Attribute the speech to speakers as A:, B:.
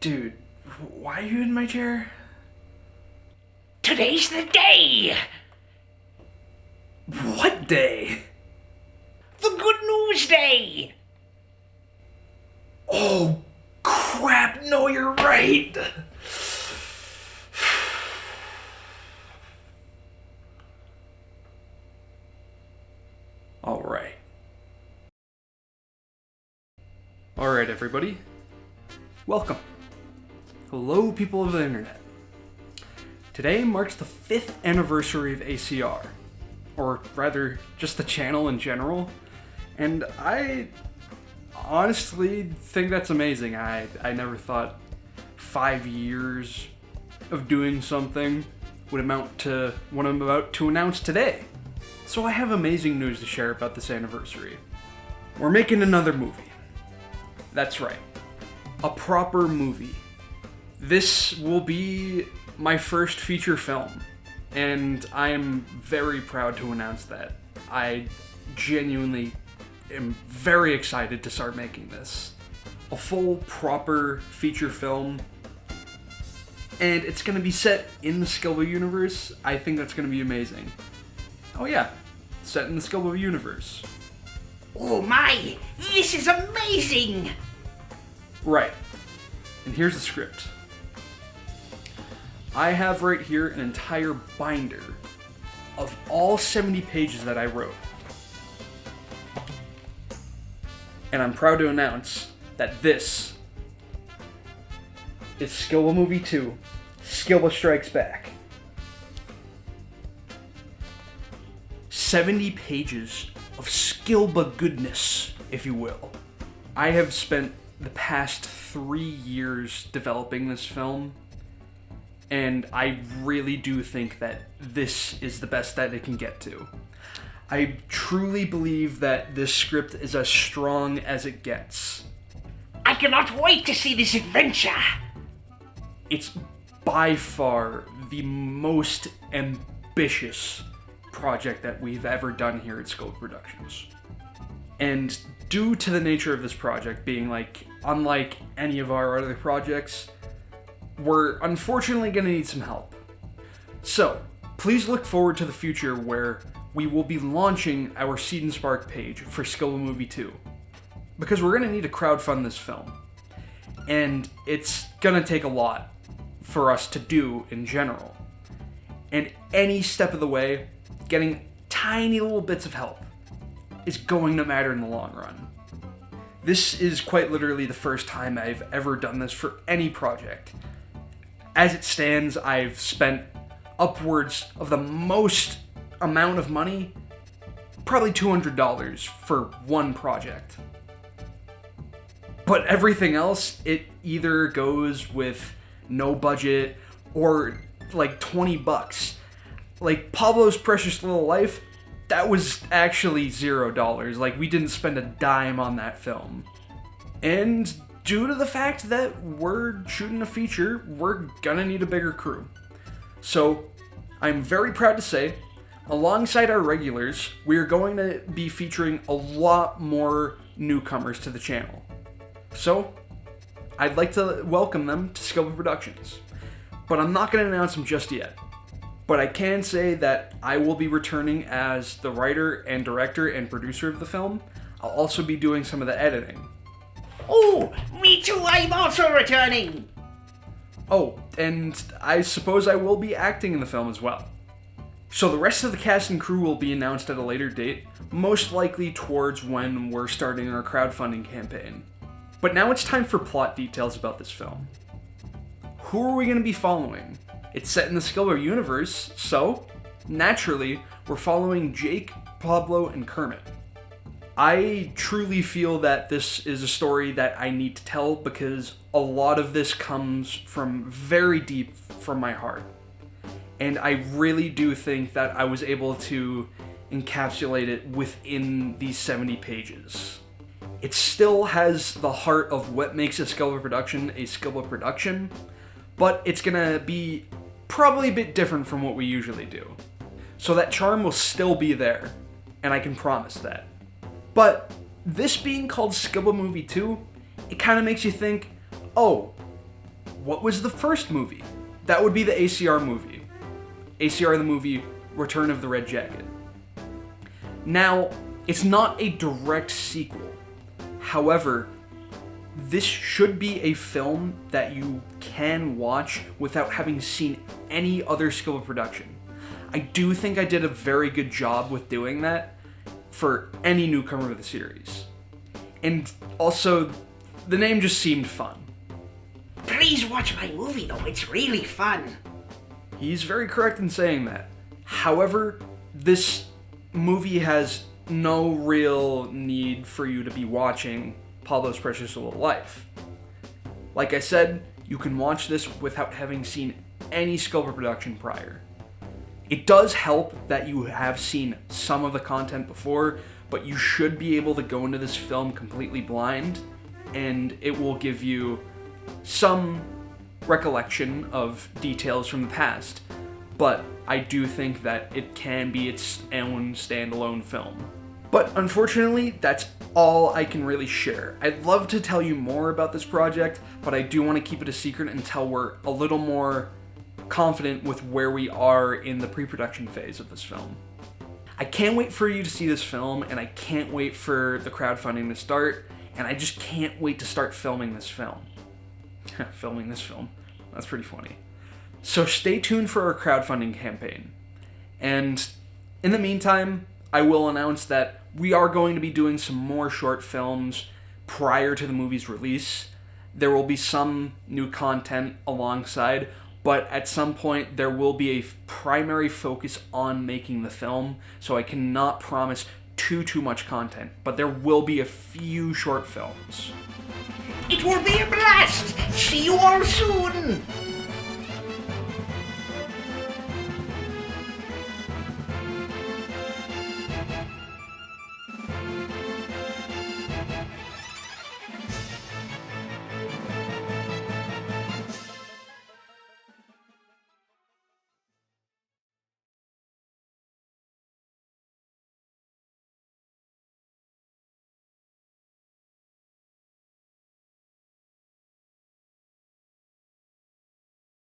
A: Dude, why are you in my chair?
B: Today's the day!
A: What day?
B: The good news day!
A: Oh, crap, no, you're right! Alright. Alright, everybody. Welcome. Hello, people of the internet. Today marks the 5th anniversary of ACR. Or rather, just the channel in general. And I honestly think that's amazing. I never thought 5 years of doing something would amount to what I'm about to announce today. So I have amazing news to share about this anniversary. We're making another movie. That's right. A proper movie. This will be my first feature film, and I'm very proud to announce that. I genuinely am very excited to start making this. A full, proper feature film, and it's going to be set in the Skilbo universe. I think that's going to be amazing. Oh yeah, set in the Skilbo universe.
B: Oh my, this is amazing!
A: Right, and here's the script. I have right here an entire binder of all 70 pages that I wrote. And I'm proud to announce that this is Skilbo Movie 2, Skilbo Strikes Back. 70 pages of Skilbo goodness, if you will. I have spent the past 3 years developing this film, and I really do think that this is the best that it can get to. I truly believe that this script is as strong as it gets.
B: I cannot wait to see this adventure!
A: It's by far the most ambitious project that we've ever done here at Scope Productions. And due to the nature of this project being unlike any of our other projects, we're unfortunately going to need some help. So, please look forward to the future where we will be launching our Seed and Spark page for Skilbo Movie 2. Because we're going to need to crowdfund this film. And it's going to take a lot for us to do in general. And any step of the way, getting tiny little bits of help is going to matter in the long run. This is quite literally the first time I've ever done this for any project. As it stands, I've spent upwards of the most amount of money, probably $200 for one project. But everything else, it either goes with no budget or like $20. Like Pablo's Precious Little Life, that was actually $0. Like, we didn't spend a dime on that film. And due to the fact that we're shooting a feature, we're gonna need a bigger crew. So, I'm very proud to say, alongside our regulars, we're going to be featuring a lot more newcomers to the channel. So, I'd like to welcome them to Skilbo Productions. But I'm not gonna announce them just yet. But I can say that I will be returning as the writer and director and producer of the film. I'll also be doing some of the editing.
B: Oh, me too, I'm also returning!
A: Oh, and I suppose I will be acting in the film as well. So the rest of the cast and crew will be announced at a later date, most likely towards when we're starting our crowdfunding campaign. But now it's time for plot details about this film. Who are we going to be following? It's set in the Skilbo universe, so, naturally, we're following Jake, Pablo, and Kermit. I truly feel that this is a story that I need to tell because a lot of this comes from very deep from my heart. And I really do think that I was able to encapsulate it within these 70 pages. It still has the heart of what makes a Skilbo production, but it's gonna be probably a bit different from what we usually do. So that charm will still be there, and I can promise that. But this being called Skilbo Movie 2, it kind of makes you think, oh, what was the first movie? That would be the ACR movie. ACR the movie, Return of the Red Jacket. Now, it's not a direct sequel. However, this should be a film that you can watch without having seen any other skill of production. I do think I did a very good job with doing that for any newcomer to the series. And also, the name just seemed fun.
B: Please watch my movie though, it's really fun.
A: He's very correct in saying that. However, this movie has no real need for you to be watching Pablo's Precious Little Life. Like I said, you can watch this without having seen any scope of production prior. It does help that you have seen some of the content before, but you should be able to go into this film completely blind, and it will give you some recollection of details from the past. But I do think that it can be its own standalone film. But unfortunately, that's all I can really share. I'd love to tell you more about this project, but I do want to keep it a secret until we're a little more confident with where we are in the pre-production phase of this film. I can't wait for you to see this film, and I can't wait for the crowdfunding to start, and I just can't wait to start filming this film. Filming this film. That's pretty funny. So stay tuned for our crowdfunding campaign. And in the meantime, I will announce that we are going to be doing some more short films prior to the movie's release. There will be some new content alongside, but at some point there will be a primary focus on making the film, so I cannot promise too much content, but there will be a few short films.
B: It will be a blast! See you all soon!